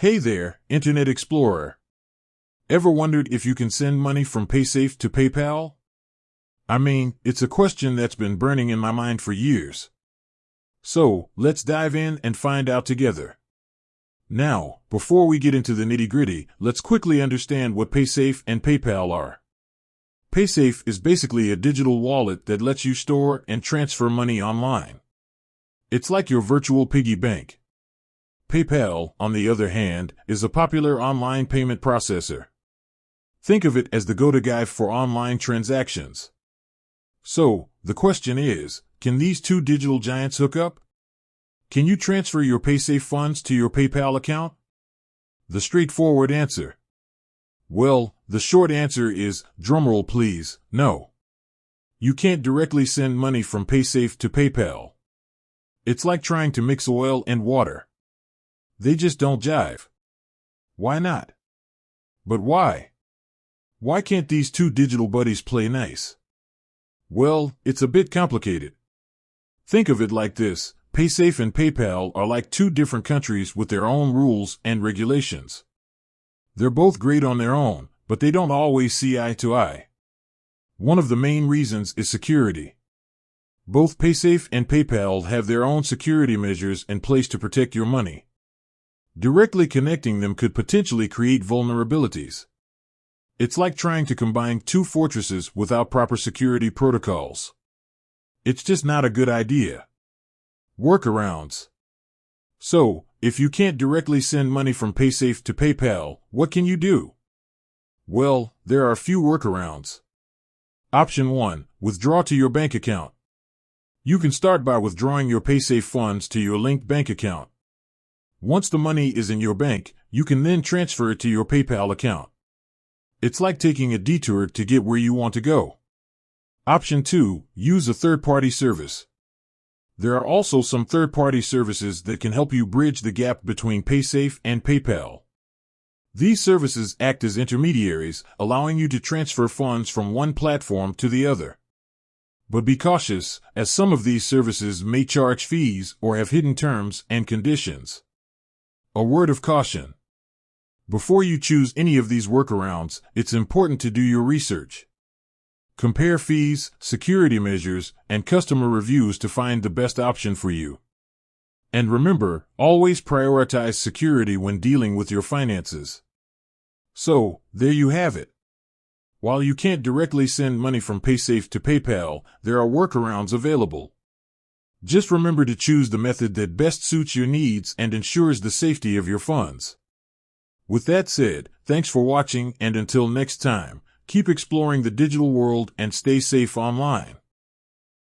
Hey there, Internet Explorer. Ever wondered if you can send money from Paysafe to PayPal? I mean, it's a question that's been burning in my mind for years. So, let's dive in and find out together. Now, before we get into the nitty-gritty, let's quickly understand what Paysafe and PayPal are. Paysafe is basically a digital wallet that lets you store and transfer money online. It's like your virtual piggy bank. PayPal, on the other hand, is a popular online payment processor. Think of it as the go-to guy for online transactions. So, the question is, can these two digital giants hook up? Can you transfer your Paysafe funds to your PayPal account? The straightforward answer. Well, the short answer is, drumroll please, no. You can't directly send money from Paysafe to PayPal. It's like trying to mix oil and water. They just don't jive. Why not? But why? Why can't these two digital buddies play nice? Well, it's a bit complicated. Think of it like this: Paysafe and PayPal are like two different countries with their own rules and regulations. They're both great on their own, but they don't always see eye to eye. One of the main reasons is security. Both Paysafe and PayPal have their own security measures in place to protect your money. Directly connecting them could potentially create vulnerabilities. It's like trying to combine two fortresses without proper security protocols. It's just not a good idea. Workarounds. So, if you can't directly send money from Paysafe to PayPal, what can you do? Well, there are a few workarounds. Option 1. Withdraw to your bank account. You can start by withdrawing your Paysafe funds to your linked bank account. Once the money is in your bank, you can then transfer it to your PayPal account. It's like taking a detour to get where you want to go. Option 2. Use a third-party service. There are also some third-party services that can help you bridge the gap between Paysafe and PayPal. These services act as intermediaries, allowing you to transfer funds from one platform to the other. But be cautious, as some of these services may charge fees or have hidden terms and conditions. A word of caution. Before you choose any of these workarounds, it's important to do your research. Compare fees, security measures, and customer reviews to find the best option for you. And remember, always prioritize security when dealing with your finances. So, there you have it. While you can't directly send money from Paysafe to PayPal, there are workarounds available. Just remember to choose the method that best suits your needs and ensures the safety of your funds. With that said, thanks for watching, and until next time, keep exploring the digital world and stay safe online.